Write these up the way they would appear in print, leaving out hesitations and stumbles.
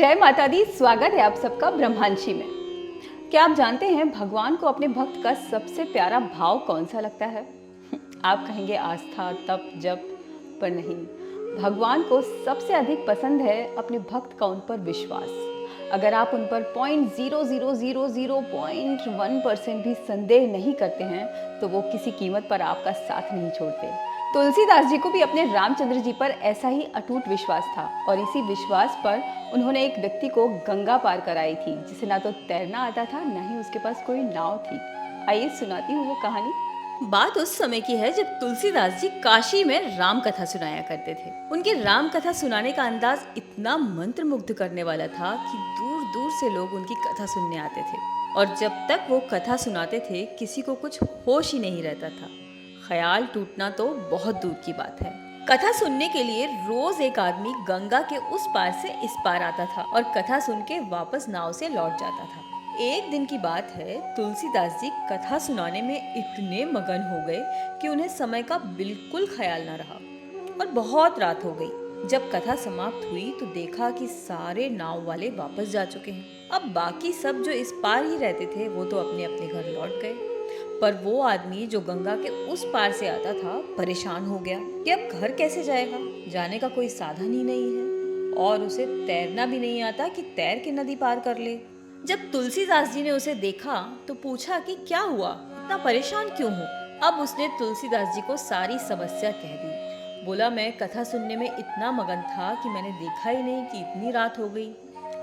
जय माता दी। स्वागत है आप सबका ब्रह्मांशी में। क्या आप जानते हैं भगवान को अपने भक्त का सबसे प्यारा भाव कौन सा लगता है? आप कहेंगे आस्था, तप, जप, पर नहीं। भगवान को सबसे अधिक पसंद है अपने भक्त का उन पर विश्वास। अगर आप उन पर 0.00001% भी संदेह नहीं करते हैं तो वो किसी कीमत पर आपका साथ नहीं छोड़ते। तुलसीदास जी को भी अपने रामचंद्र जी पर ऐसा ही अटूट विश्वास था और इसी विश्वास पर उन्होंने एक व्यक्ति को गंगा पार कराई थी जिसे ना तो तैरना आता था ना ही उसके पास कोई नाव थी। आइए सुनाती हूँ वो कहानी। बात उस समय की है जब तुलसीदास जी काशी में राम कथा सुनाया करते थे। उनके राम कथा सुनाने का अंदाज इतना मंत्रमुग्ध करने वाला था कि दूर दूर से लोग उनकी कथा सुनने आते थे और जब तक वो कथा सुनाते थे किसी को कुछ होश ही नहीं रहता था। ख्याल टूटना तो बहुत दूर की बात है। कथा सुनने के लिए रोज एक आदमी गंगा के उस पार से इस पार आता था और कथा सुन के वापस नाव से लौट जाता था। एक दिन की बात है, तुलसीदास जी कथा सुनाने में इतने मगन हो गए कि उन्हें समय का बिल्कुल ख्याल न रहा और बहुत रात हो गई। जब कथा समाप्त हुई तो देखा कि सारे नाव वाले वापस जा चुके हैं। अब बाकी सब जो इस पार ही रहते थे वो तो अपने अपने घर लौट गए, पर वो आदमी जो गंगा के उस पार से आता था परेशान हो गया कि अब घर कैसे जाएगा। जाने का कोई साधन ही नहीं है और उसे तैरना भी नहीं आता कि तैर के नदी पार कर ले। जब तुलसीदास जी ने उसे देखा तो पूछा कि क्या हुआ, इतना परेशान क्यों हो। अब उसने तुलसीदास जी को सारी समस्या कह दी। बोला, मैं कथा सुनने में इतना मगन था कि मैंने देखा ही नहीं कि इतनी रात हो गई।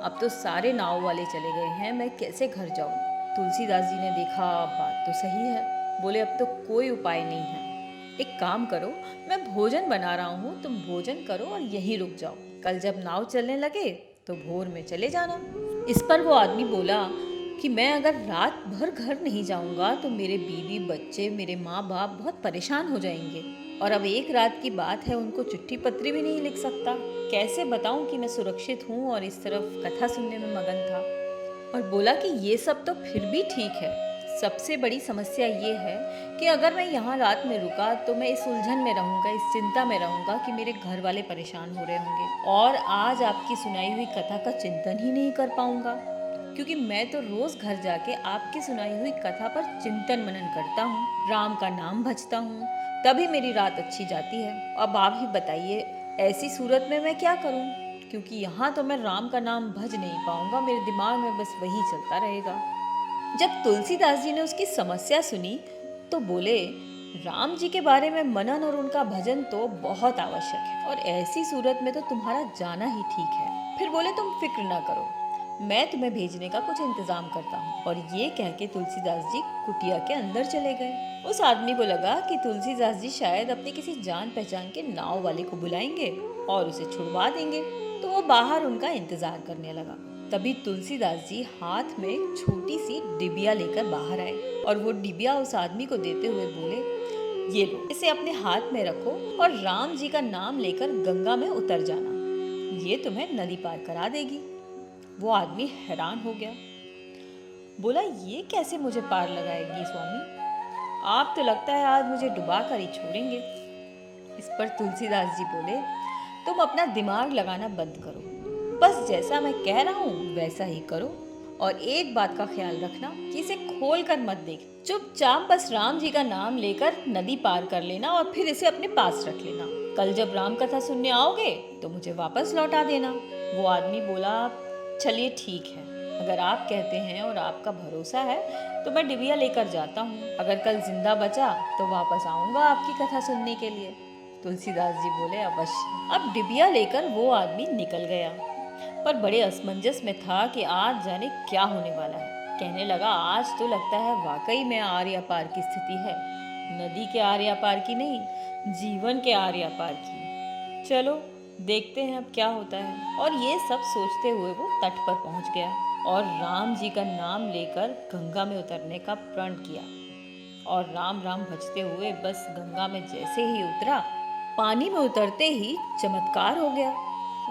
अब तो सारे नाव वाले चले गए हैं, मैं कैसे घर जाऊं। तुलसीदास जी ने देखा बात तो सही है। बोले, अब तो कोई उपाय नहीं है। एक काम करो, मैं भोजन बना रहा हूँ, तुम भोजन करो और यहीं रुक जाओ। कल जब नाव चलने लगे तो भोर में चले जाना। इस पर वो आदमी बोला कि मैं अगर रात भर घर नहीं जाऊंगा तो मेरे बीवी बच्चे, मेरे माँ बाप बहुत परेशान हो जाएंगे और अब एक रात की बात है, उनको चिट्ठी पत्री भी नहीं लिख सकता। कैसे बताऊं कि मैं सुरक्षित हूँ और इस तरफ कथा सुनने में मगन था। और बोला कि ये सब तो फिर भी ठीक है, सबसे बड़ी समस्या ये है कि अगर मैं यहाँ रात में रुका तो मैं इस उलझन में रहूँगा, इस चिंता में रहूँगा कि मेरे घर वाले परेशान हो रहे होंगे और आज आपकी सुनाई हुई कथा का चिंतन ही नहीं कर पाऊँगा, क्योंकि मैं तो रोज घर जाके आपकी सुनाई हुई कथा पर चिंतन मनन करता हूँ, राम का नाम भजता हूँ, तभी मेरी रात अच्छी जाती है। अब आप ही बताइए, ऐसी सूरत में मैं क्या करूँ, क्योंकि यहाँ तो मैं राम का नाम भज नहीं पाऊंगा, मेरे दिमाग में बस वही चलता रहेगा। जब तुलसीदास जी ने उसकी समस्या सुनी तो बोले, राम जी के बारे में मनन और उनका भजन तो बहुत आवश्यक है और ऐसी सूरत में तो तुम्हारा जाना ही ठीक है। फिर बोले, तुम फिक्र ना करो, मैं तुम्हें भेजने का कुछ इंतजाम करता हूँ। और ये कह के तुलसीदास जी कुटिया के अंदर चले गए। उस आदमी को लगा कि तुलसीदास जी शायद अपने किसी जान पहचान के नाव वाले को बुलाएंगे और उसे छुड़वा देंगे, तो वो बाहर उनका इंतजार करने लगा। तभी तुलसीदास जी हाथ में एक छोटी सी डिबिया लेकर बाहर आए और वो डिबिया उस आदमी को देते हुए बोले, ये लो, इसे अपने हाथ में रखो और राम जी का नाम लेकर गंगा में उतर जाना, ये तुम्हें नदी पार करा देगी। वो आदमी हैरान हो गया। बोला, ये कैसे मुझे पार लगाएगी स्वामी, आप तो लगता है आज मुझे डुबा कर ही छोड़ेंगे। इस पर तुलसीदास जी बोले, तुम अपना दिमाग लगाना बंद करो, बस जैसा मैं कह रहा हूँ वैसा ही करो और एक बात का ख्याल रखना कि इसे खोल कर मत देख, चुपचाप बस राम जी का नाम लेकर नदी पार कर लेना और फिर इसे अपने पास रख लेना। कल जब राम कथा सुनने आओगे तो मुझे वापस लौटा देना। वो आदमी बोला, चलिए ठीक है, अगर आप कहते हैं और आपका भरोसा है तो मैं डिबिया लेकर जाता हूँ, अगर कल जिंदा बचा तो वापस आऊँगा आपकी कथा सुनने के लिए। तुलसीदास जी बोले, अवश्य। अब डिबिया लेकर वो आदमी निकल गया, पर बड़े असमंजस में था कि आज जाने क्या होने वाला है। कहने लगा, आज तो लगता है वाकई में आर्या पार की स्थिति है, नदी के आर्या पार की नहीं, जीवन के आर्या पार की। चलो देखते हैं अब क्या होता है। और ये सब सोचते हुए वो तट पर पहुंच गया और राम जी का नाम लेकर गंगा में उतरने का प्रण किया और राम राम भजते हुए बस गंगा में जैसे ही उतरा, पानी में उतरते ही चमत्कार हो गया।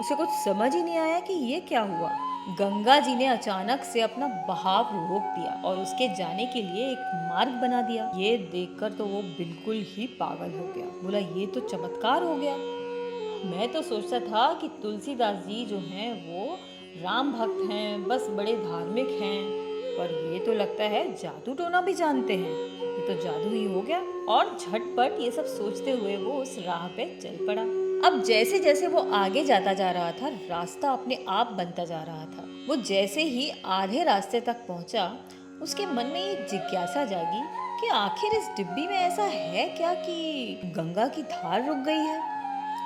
उसे कुछ समझ ही नहीं आया कि ये क्या हुआ। गंगा जी ने अचानक से अपना बहाव रोक दिया और उसके जाने के लिए एक मार्ग बना दिया। ये देखकर तो वो बिल्कुल ही पागल हो गया। बोला, ये तो चमत्कार हो गया। मैं तो सोचता था कि तुलसीदास जी जो हैं वो राम भक्त हैं, बस बड़े धार्मिक हैं, पर ये तो लगता है जादू टोना भी जानते हैं, ये तो जादू ही हो गया। और झटपट ये सब सोचते हुए वो उस राह पे चल पड़ा। अब जैसे जैसे वो आगे जाता जा रहा था, रास्ता अपने आप बनता जा रहा था। वो जैसे ही आधे रास्ते तक पहुंचा, उसके मन में एक जिज्ञासा जागी कि आखिर इस डिब्बी में ऐसा है क्या कि गंगा की धार रुक गई है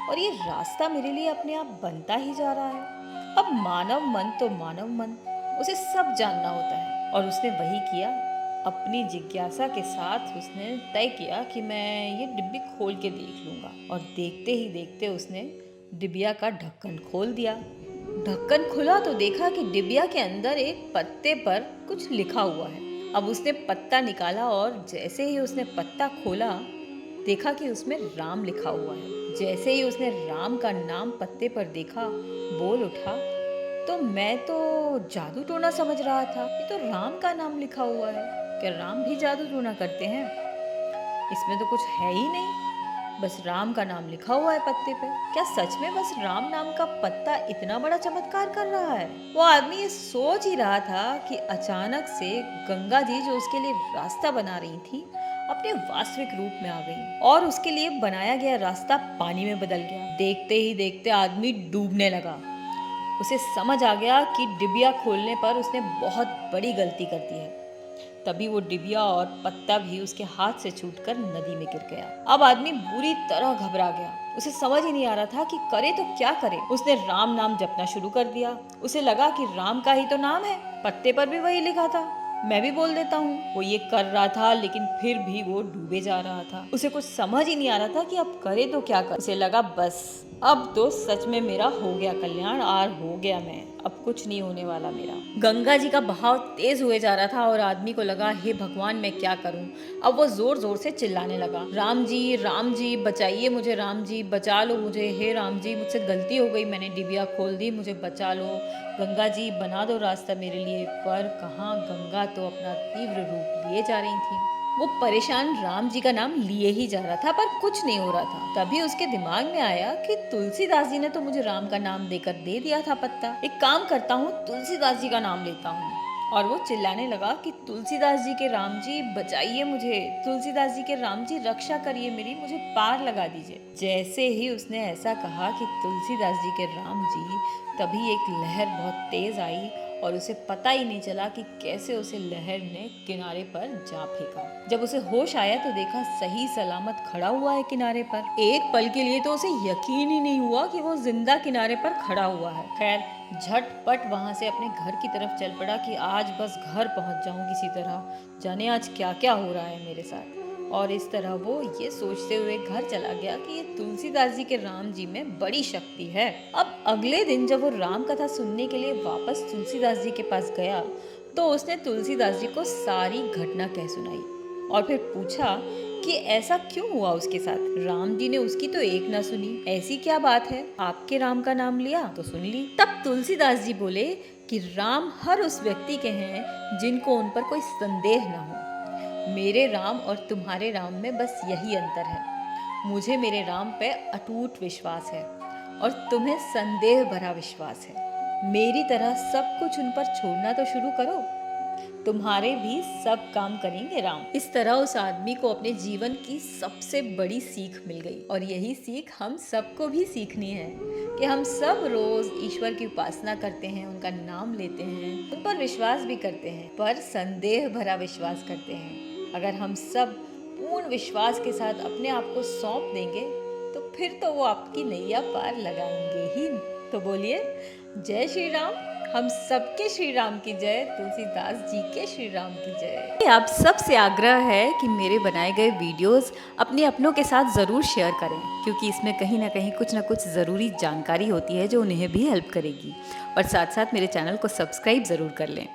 और ये रास्ता मेरे लिए अपने आप बनता ही जा रहा है। अब मानव मन तो मानव मन, उसे सब जानना होता है और उसने वही किया। अपनी जिज्ञासा के साथ उसने तय किया कि मैं ये डिब्बी खोल के देख लूँगा। और देखते ही देखते उसने डिबिया का ढक्कन खोल दिया। ढक्कन खुला तो देखा कि डिबिया के अंदर एक पत्ते पर कुछ लिखा हुआ है। अब उसने पत्ता निकाला और जैसे ही उसने पत्ता खोला, देखा कि उसमें राम लिखा हुआ है। जैसे ही उसने राम का नाम पत्ते पर देखा, बोल उठा, तो मैं तो जादू टोना समझ रहा था, ये तो राम का नाम लिखा हुआ है। क्या राम भी जादू टोना करते हैं? इसमें तो कुछ है ही नहीं, बस राम का नाम लिखा हुआ है पत्ते पे। क्या सच में बस राम नाम का पत्ता इतना बड़ा चमत्कार कर रहा है? वो आदमी ये सोच ही रहा था कि अचानक से गंगा जी, जो उसके लिए रास्ता बना रही थी, अपने वास्तविक रूप में आ गई और उसके लिए बनाया गया रास्ता पानी में बदल गया। देखते ही देखते आदमी डूबने लगा। उसे समझ आ गया कि डिबिया खोलने पर उसने बहुत बड़ी गलती कर दी है। तभी वो डिबिया और पत्ता भी उसके हाथ से छूटकर नदी में गिर गया। अब आदमी बुरी तरह घबरा गया। उसे समझ ही नहीं आ रहा था कि करे तो क्या करे। उसने राम नाम जपना शुरू कर दिया। उसे लगा कि राम का ही तो नाम है, पत्ते पर भी वही लिखा था, मैं भी बोल देता हूँ। वो ये कर रहा था, लेकिन फिर भी वो डूबे जा रहा था। उसे कुछ समझ ही नहीं आ रहा था कि अब करे तो क्या करे। उसे लगा बस अब तो सच में मेरा हो गया कल्याण, और हो गया मैं, अब कुछ नहीं होने वाला मेरा। गंगा जी का बहाव तेज हुए जा रहा था और आदमी को लगा, हे भगवान मैं क्या करूं। अब वो जोर जोर से चिल्लाने लगा, राम जी बचाइए मुझे, राम जी बचा लो मुझे, हे राम जी मुझसे गलती हो गई, मैंने डिबिया खोल दी, मुझे बचा लो, गंगा जी बना दो रास्ता मेरे लिए। पर कहाँ, गंगा तो अपना तीव्र रूप लिए जा रही थी। वो परेशान राम जी का नाम लिए ही जा रहा था, पर कुछ नहीं हो रहा था। तभी उसके दिमाग में आया कि तुलसीदास जी ने तो मुझे राम का नाम देकर दे दिया था पत्ता, एक काम करता हूँ, तुलसीदास जी का नाम लेता हूँ। और वो चिल्लाने लगा कि तुलसीदास जी के राम जी बचाइए मुझे, तुलसीदास जी के राम जी रक्षा करिए मेरी, मुझे पार लगा दीजिए। जैसे ही उसने ऐसा कहा कि तुलसीदास जी के राम जी, तभी एक लहर बहुत तेज आई और उसे पता ही नहीं चला कि कैसे उसे लहर ने किनारे पर जा फेंका। जब उसे होश आया तो देखा सही सलामत खड़ा हुआ है किनारे पर। एक पल के लिए तो उसे यकीन ही नहीं हुआ कि वो जिंदा किनारे पर खड़ा हुआ है। खैर झटपट वहां से अपने घर की तरफ चल पड़ा कि आज बस घर पहुंच जाऊं किसी तरह, जाने आज क्या क्या हो रहा है मेरे साथ। और इस तरह वो ये सोचते हुए घर चला गया कि ये तुलसीदास जी के राम जी में बड़ी शक्ति है। अब अगले दिन जब वो राम कथा सुनने के लिए वापस तुलसीदास जी के पास गया, तो उसने तुलसीदास जी को सारी घटना कह सुनाई और फिर पूछा कि ऐसा क्यों हुआ उसके साथ। राम जी ने उसकी तो एक ना सुनी। ऐसी क्या बात है, आपके राम का नाम लिया तो सुन ली। तब तुलसीदास जी बोले कि राम हर उस व्यक्ति के हैं जिनको उन पर कोई संदेह ना हो। मेरे राम और तुम्हारे राम में बस यही अंतर है, मुझे मेरे राम पे अटूट विश्वास है और तुम्हें संदेह भरा विश्वास है। मेरी तरह सब कुछ उन पर छोड़ना तो शुरू करो, तुम्हारे भी सब काम करेंगे राम। इस तरह उस आदमी को अपने जीवन की सबसे बड़ी सीख मिल गई और यही सीख हम सबको भी सीखनी है कि हम सब रोज ईश्वर की उपासना करते हैं, उनका नाम लेते हैं, उन पर विश्वास भी करते हैं, पर संदेह भरा विश्वास करते हैं। अगर हम सब पूर्ण विश्वास के साथ अपने आप को सौंप देंगे तो फिर तो वो आपकी नैया पार लगाएंगे ही। तो बोलिए जय श्री राम। हम सबके श्री राम की जय, तुलसीदास जी के श्री राम की जय। आप सबसे आग्रह है कि मेरे बनाए गए वीडियोस अपने अपनों के साथ ज़रूर शेयर करें, क्योंकि इसमें कहीं ना कहीं कुछ ना कुछ ज़रूरी जानकारी होती है जो उन्हें भी हेल्प करेगी। और साथ साथ मेरे चैनल को सब्सक्राइब ज़रूर कर लें।